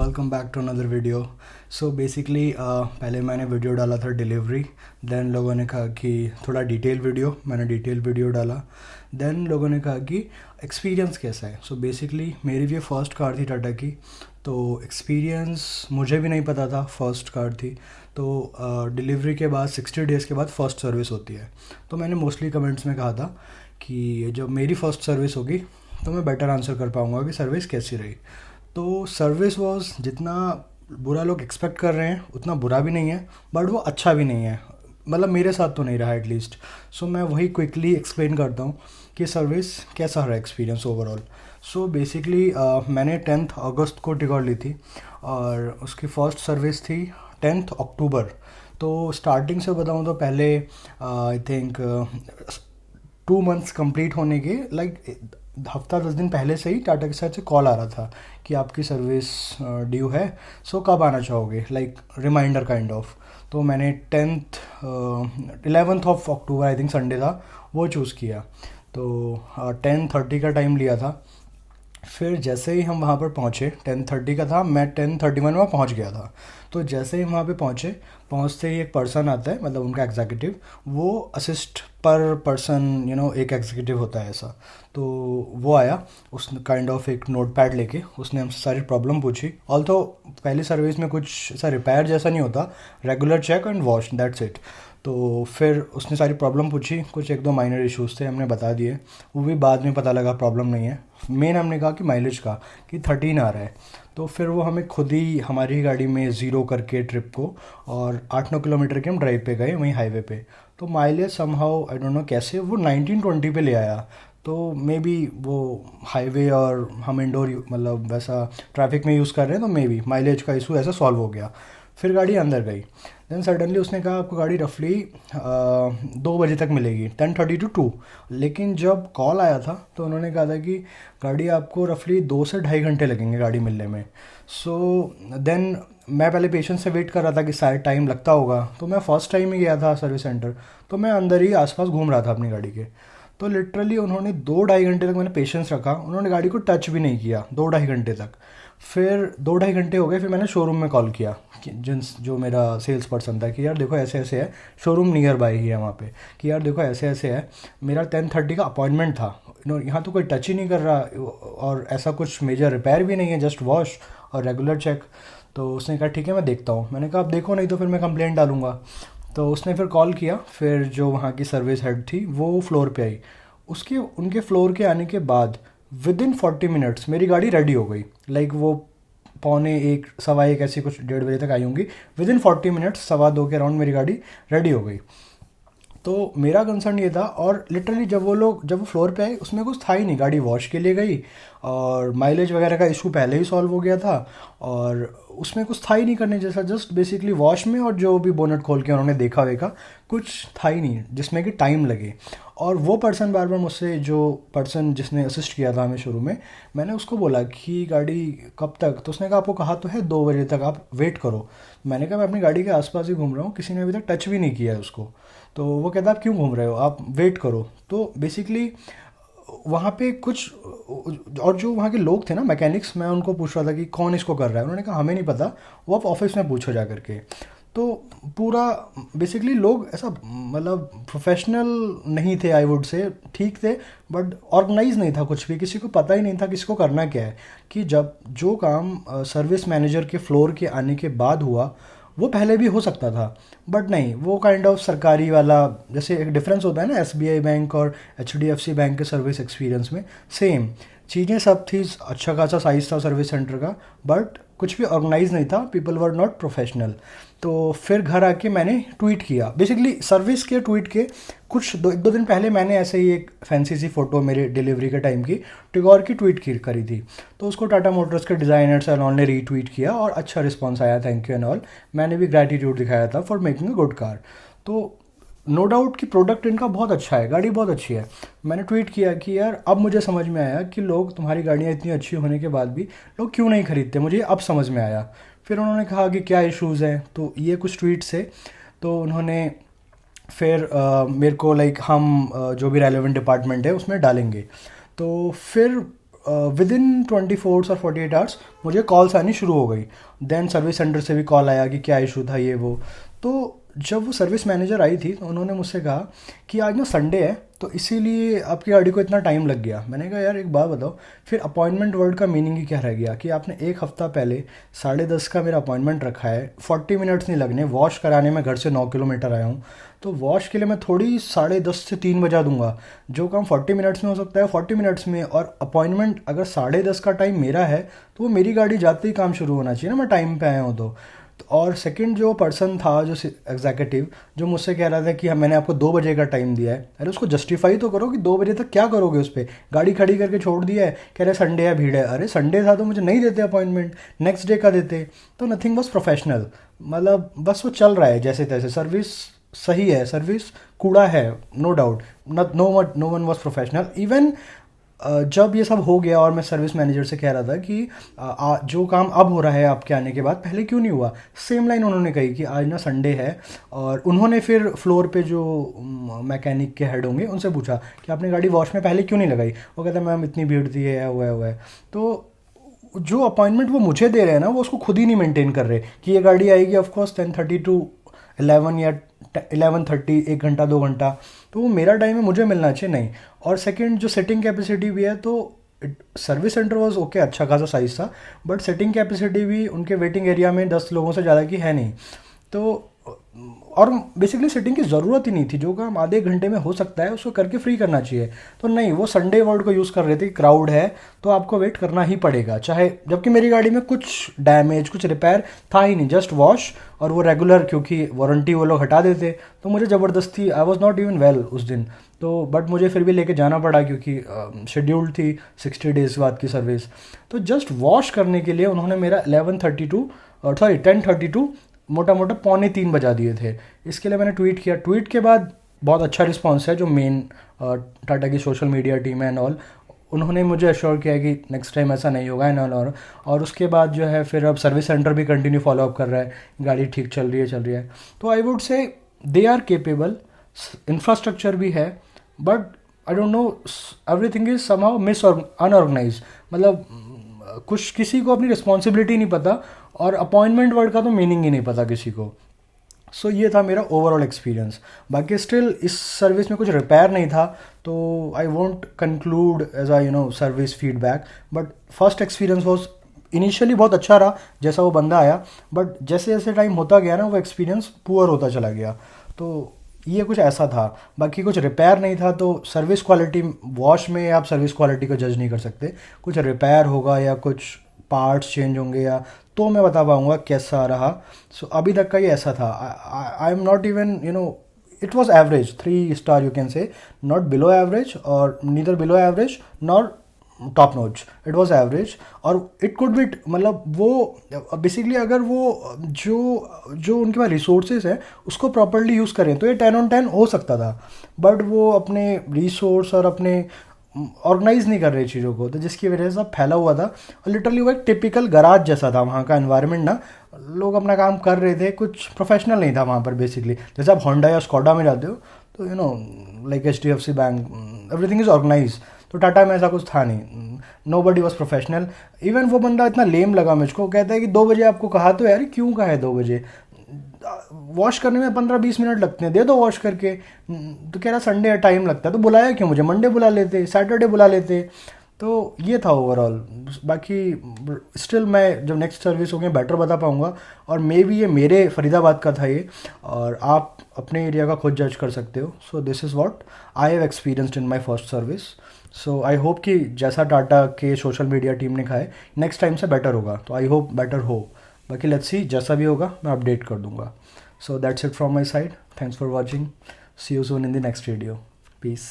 Welcome back to another video. So basically पहले मैंने video डाला था डिलीवरी। देन लोगों ने कहा कि थोड़ा डिटेल वीडियो, मैंने डिटेल वीडियो डाला। देन लोगों ने कहा कि एक्सपीरियंस कैसा है। सो बेसिकली मेरी भी फर्स्ट कार थी टाटा की, तो एक्सपीरियंस मुझे भी नहीं पता था, फर्स्ट कार थी। तो डिलीवरी के बाद 60 डेज़ के बाद फ़र्स्ट सर्विस होती है। तो मैंने मोस्टली कमेंट्स में कहा था कि जब मेरी फ़र्स्ट सर्विस होगी तो मैं बेटर आंसर कर पाऊँगा कि सर्विस कैसी रही। तो सर्विस वॉज जितना बुरा लोग एक्सपेक्ट कर रहे हैं उतना बुरा भी नहीं है, बट वो अच्छा भी नहीं है। मतलब मेरे साथ तो नहीं रहा एटलीस्ट। सो मैं वही क्विकली एक्सप्लेन करता हूँ कि सर्विस कैसा रहा, एक्सपीरियंस ओवरऑल। सो बेसिकली मैंने 10th अगस्त को टिकट ली थी और उसकी फ़र्स्ट सर्विस थी 10th अक्टूबर। तो स्टार्टिंग से बताऊँ तो पहले आई थिंक 2 मंथ्स कंप्लीट होने के हफ्ता 10 दिन पहले से ही टाटा के साइड से कॉल आ रहा था कि आपकी सर्विस ड्यू है, सो कब आना चाहोगे, लाइक रिमाइंडर काइंड ऑफ। तो मैंने 11th of October I think Sunday था, वो चूज़ किया। तो 10:30 का टाइम लिया था। फिर जैसे ही हम वहाँ पर पहुँचे, 10:30 का था, मैं 10:31 में पहुँच गया था। तो जैसे ही वहाँ पे पहुँचते ही एक पर्सन आता है, मतलब उनका एग्जीक्यूटिव, वो असिस्ट पर पर्सन एक एग्जीक्यूटिव होता है ऐसा। तो वो आया, उसने काइंड ऑफ एक नोट पैड लेके उसने हमसे सारी प्रॉब्लम पूछी। ऑल्थो पहली सर्विस में कुछ ऐसा रिपेयर जैसा नहीं होता, regular check and wash, that's it. तो फिर उसने सारी प्रॉब्लम पूछी, कुछ एक दो माइनर इश्यूज़ थे, हमने बता दिए। वो भी बाद में पता लगा प्रॉब्लम नहीं है। मेन हमने कहा कि माइलेज का, कि 13 आ रहा है। तो फिर वो हमें खुद ही हमारी ही गाड़ी में ज़ीरो करके ट्रिप को, और 8-9 किलोमीटर के हम ड्राइव पे गए वहीं हाईवे पे। तो mileage somehow I don't no कैसे वो 19-20 पे ले आया। तो मे बी वो हाईवे और हम इंडोर मतलब वैसा ट्रैफिक में यूज़ कर रहे हैं, तो मे बी माइलेज का इशू ऐसा सॉल्व हो गया। फिर गाड़ी अंदर गई। देन सडनली उसने कहा आपको गाड़ी रफली 2 बजे तक मिलेगी, 10:30 to 2। लेकिन जब कॉल आया था तो उन्होंने कहा था कि गाड़ी आपको रफली 2 से ढाई घंटे लगेंगे गाड़ी मिलने में। सो देन मैं पहले पेशेंस से वेट कर रहा था कि शायद टाइम लगता होगा। तो मैं फ़र्स्ट टाइम ही गया था सर्विस सेंटर, तो मैं अंदर ही आसपास घूम रहा था अपनी गाड़ी के। तो लिटरली उन्होंने 2-2.5 घंटे तक मैंने पेशेंस रखा, उन्होंने गाड़ी को टच भी नहीं किया 2-2.5 घंटे तक। फिर 2-2.5 घंटे हो गए, फिर मैंने शोरूम में कॉल किया कि जो मेरा सेल्स पर्सन था कि यार देखो ऐसे ऐसे है, शोरूम नियर बाय ही है वहाँ पे, कि यार देखो ऐसे ऐसे है, मेरा 10:30 का अपॉइंटमेंट था, यहाँ तो कोई टच ही नहीं कर रहा और ऐसा कुछ मेजर रिपेयर भी नहीं है, जस्ट वॉश और रेगुलर चेक। तो उसने कहा ठीक है मैं देखता हूँ। मैंने कहा आप देखो, नहीं तो फिर मैं कंप्लेंट डालूंगा। तो उसने फिर कॉल किया, फिर जो वहाँ की सर्विस हेड थी वो फ्लोर पे आई। उसके उनके फ्लोर के आने के बाद विद इन 40 मिनट्स मेरी गाड़ी रेडी हो गई। लाइक वो पौने एक, सवा एक, ऐसी कुछ 1:30 बजे तक आई होंगी। विद इन 40 मिनट्स, 1:15 के अराउंड मेरी गाड़ी रेडी हो गई। तो मेरा कंसर्न ये था, और लिटरली जब वो फ्लोर पे आए उसमें कुछ था ही नहीं, गाड़ी वॉश के लिए गई और माइलेज वगैरह का इशू पहले ही सॉल्व हो गया था, और उसमें कुछ था ही नहीं करने जैसा। जस्ट बेसिकली वॉश में और जो भी बोनट खोल के उन्होंने देखा वेखा, कुछ था ही नहीं जिसमें कि टाइम लगे। और वो पर्सन बार बार मुझसे, जो पर्सन जिसने असिस्ट किया था हमें शुरू में, मैंने उसको बोला कि गाड़ी कब तक, तो उसने कहा आपको कहा तो है 2 बजे तक आप वेट करो। मैंने कहा मैं अपनी गाड़ी के आसपास ही घूम रहा हूँ, किसी ने अभी तक टच भी नहीं किया है उसको। तो वो कहता आप क्यों घूम रहे हो, आप वेट करो। तो बेसिकली वहाँ पे कुछ, और जो वहाँ के लोग थे ना मैकेनिक्स, मैं उनको पूछ रहा था कि कौन इसको कर रहा है, उन्होंने कहा हमें नहीं पता, वो आप ऑफिस में पूछो जा करके। तो पूरा बेसिकली लोग ऐसा मतलब प्रोफेशनल नहीं थे, आई वुड से ठीक थे, बट ऑर्गेनाइज नहीं था कुछ भी, किसी को पता ही नहीं था किसी को करना क्या है। कि जब जो काम सर्विस मैनेजर के फ्लोर के आने के बाद हुआ, वो पहले भी हो सकता था, बट नहीं, वो काइंड ऑफ सरकारी वाला, जैसे एक डिफरेंस होता है ना एसबीआई बैंक और एचडीएफसी बैंक के सर्विस एक्सपीरियंस में, सेम चीज़ें सब थी। अच्छा खासा साइज था सर्विस सेंटर का, बट कुछ भी ऑर्गेनाइज नहीं था, पीपल वर नॉट प्रोफेशनल। तो फिर घर आके मैंने ट्वीट किया, बेसिकली सर्विस के ट्वीट के कुछ 1-2 दिन पहले मैंने ऐसे ही एक फैंसी सी फ़ोटो मेरे डिलीवरी के टाइम की टिगोर की ट्वीट की करी थी। तो उसको टाटा मोटर्स के डिज़ाइनर्स एंड ऑल ने रीट्वीट किया और अच्छा रिस्पॉन्स आया, थैंक यू एंड ऑल। मैंने भी ग्रैटिट्यूड दिखाया था for making a good car. तो नो डाउट कि प्रोडक्ट इनका बहुत अच्छा है, गाड़ी बहुत अच्छी है। मैंने ट्वीट किया कि यार अब मुझे समझ में आया कि लोग, तुम्हारी गाड़ियाँ इतनी अच्छी होने के बाद भी लोग क्यों नहीं खरीदते, मुझे अब समझ में आया। फिर उन्होंने कहा कि क्या इश्यूज़ हैं, तो ये कुछ ट्वीट से। तो उन्होंने फिर मेरे को लाइक हम जो भी रेलेवेंट डिपार्टमेंट है उसमें डालेंगे। तो फिर विद इन 24 और 48 आवर्स मुझे कॉल्स आनी शुरू हो गई। देन सर्विस सेंटर से भी कॉल आया कि क्या इशू था ये वो। तो जब वो सर्विस मैनेजर आई थी तो उन्होंने मुझसे कहा कि आज ना संडे है तो इसीलिए आपकी गाड़ी को इतना टाइम लग गया। मैंने कहा यार एक बात बताओ, फिर अपॉइंटमेंट वर्ड का मीनिंग ही क्या रह गया कि आपने एक हफ़्ता पहले 10:30 का मेरा अपॉइंटमेंट रखा है, 40 मिनट्स नहीं लगने, वॉश कराने में घर से 9 किलोमीटर आया हूँ, तो वॉश के लिए मैं थोड़ी 10:30 से 3 बजा दूंगा। जो काम 40 मिनट्स में हो सकता है 40 मिनट्स में, और अपॉइंटमेंट अगर 10:30 का टाइम मेरा है तो वो मेरी गाड़ी जाते ही काम शुरू होना चाहिए ना, मैं टाइम पे आया हूँ तो। और सेकंड जो पर्सन था, जो एग्जीक्यूटिव, जो मुझसे कह रहा था कि मैंने आपको 2 बजे का टाइम दिया है, अरे उसको जस्टिफाई तो करो कि 2 बजे तक क्या करोगे उस पर। गाड़ी खड़ी करके छोड़ दिया है, कह रहे संडे है भीड़ है। अरे संडे था तो मुझे नहीं देते अपॉइंटमेंट, नेक्स्ट डे का देते। तो नथिंग वॉज प्रोफेशनल, मतलब बस वो चल रहा है जैसे तैसे। सर्विस सही है, सर्विस कूड़ा है, no doubt, no one was professional. Even जब ये सब हो गया और मैं सर्विस मैनेजर से कह रहा था कि जो काम अब हो रहा है आपके आने के बाद पहले क्यों नहीं हुआ, सेम लाइन उन्होंने कही कि आज ना संडे है। और उन्होंने फिर फ्लोर पे जो मैकेनिक के हेड होंगे उनसे पूछा कि आपने गाड़ी वॉश में पहले क्यों नहीं लगाई। वो कहता मैम इतनी भीड़ थी, है हुआ है। तो जो अपॉइंटमेंट वो मुझे दे रहे हैं ना, वो उसको खुद ही नहीं मेंटेन कर रहे कि ये गाड़ी आएगी ऑफकोर्स 10:30 टू 11 या 11:30, 1 घंटा 2 घंटा, तो वो मेरा टाइम है, मुझे मिलना चाहिए नहीं। और सेकंड जो सेटिंग कैपेसिटी भी है, तो सर्विस सेंटर वॉज ओके, अच्छा खासा साइज था, बट सेटिंग कैपेसिटी भी उनके वेटिंग एरिया में 10 लोगों से ज़्यादा की है नहीं। तो और बेसिकली सेटिंग की ज़रूरत ही नहीं थी, जो काम आधे घंटे में हो सकता है उसको करके फ्री करना चाहिए। तो नहीं, वो संडे वर्ड को यूज़ कर रहे थे, क्राउड है तो आपको वेट करना ही पड़ेगा चाहे, जबकि मेरी गाड़ी में कुछ डैमेज कुछ रिपेयर था ही नहीं, जस्ट वॉश, और वो रेगुलर क्योंकि वारंटी वो लोग हटा देते। तो मुझे ज़बरदस्ती, I was not even well उस दिन, तो बट मुझे फिर भी लेके जाना पड़ा क्योंकि शेड्यूल्ड थी 60 डेज़ बाद की सर्विस। तो जस्ट वॉश करने के लिए उन्होंने मेरा 10:32 मोटा मोटा 2:45 बजा दिए थे। इसके लिए मैंने ट्वीट किया, ट्वीट के बाद बहुत अच्छा रिस्पांस है। जो मेन टाटा की सोशल मीडिया टीम है एंड ऑल, उन्होंने मुझे अश्योर किया कि नेक्स्ट टाइम ऐसा नहीं होगा एंड ऑल। और उसके बाद जो है फिर अब सर्विस सेंटर भी कंटिन्यू फॉलोअप कर रहा है, गाड़ी ठीक चल रही है। तो I would say they are capable, infrastructure भी है, but I don't know, everything is somehow miss unorganise. मतलब कुछ किसी को अपनी रिस्पॉन्सिबिलिटी नहीं पता, और अपॉइंटमेंट वर्ड का तो मीनिंग ही नहीं पता किसी को। सो ये था मेरा ओवरऑल एक्सपीरियंस। बाकी स्टिल इस सर्विस में कुछ रिपेयर नहीं था, तो I won't conclude as a service feedback, but first experience was initially बहुत अच्छा रहा जैसा वो बंदा आया, बट जैसे जैसे टाइम होता गया ना, वो एक्सपीरियंस पुअर होता चला गया। तो ये कुछ ऐसा था, बाकी कुछ रिपेयर नहीं था। तो सर्विस क्वालिटी, वॉश में आप सर्विस क्वालिटी को जज नहीं कर सकते, कुछ रिपेयर होगा या कुछ पार्ट्स चेंज होंगे या, तो मैं बता पाऊँगा कैसा रहा। सो अभी तक का ये ऐसा था। I am not even it was average, 3 star you can say, not below average और neither below average not top notch, it was average. और इट कुड बी, मतलब वो बेसिकली अगर वो जो उनके पास रिसोर्सेज हैं उसको प्रॉपरली यूज़ करें तो ये 10/10 हो सकता था, बट वो अपने रिसोर्स और अपने ऑर्गेनाइज नहीं कर रहे चीज़ों को, तो जिसकी वजह से सब फैला हुआ था। और लिटरली वो एक टिपिकल गराज जैसा था वहाँ का एनवायरनमेंट ना, लोग अपना काम कर रहे थे, कुछ प्रोफेशनल नहीं था वहाँ पर बेसिकली। जैसे आप होंडा या स्कोडा में जाते हो तो like HDFC bank, everything is organise. तो टाटा में ऐसा कुछ था नहीं, nobody was professional. Even वो बंदा इतना लेम लगा मुझको, कहता है कि 2 बजे आपको कहा, तो यार क्यों कहा है 2 बजे, वॉश करने में 15-20 मिनट लगते हैं, दे दो वॉश करके। तो कह रहा संडे है टाइम लगता है, तो बुलाया क्यों मुझे, मंडे बुला लेते, सैटरडे बुला लेते। तो ये था ओवरऑल। बाकी स्टिल मैं जब नेक्स्ट सर्विस होगी बेटर बता पाऊँगा, और मे बी ये मेरे फरीदाबाद का था ये, और आप अपने एरिया का खुद जज कर सकते हो। So this is what I have experienced in my first service. So I hope कि जैसा टाटा के सोशल मीडिया टीम ने कहा है नेक्स्ट टाइम से बेटर होगा, तो आई होप बेटर हो। बाकी लेट्स सी, जैसा भी होगा मैं अपडेट कर दूंगा। So that's it from my side, thanks for watching, see you soon in the next video, piece.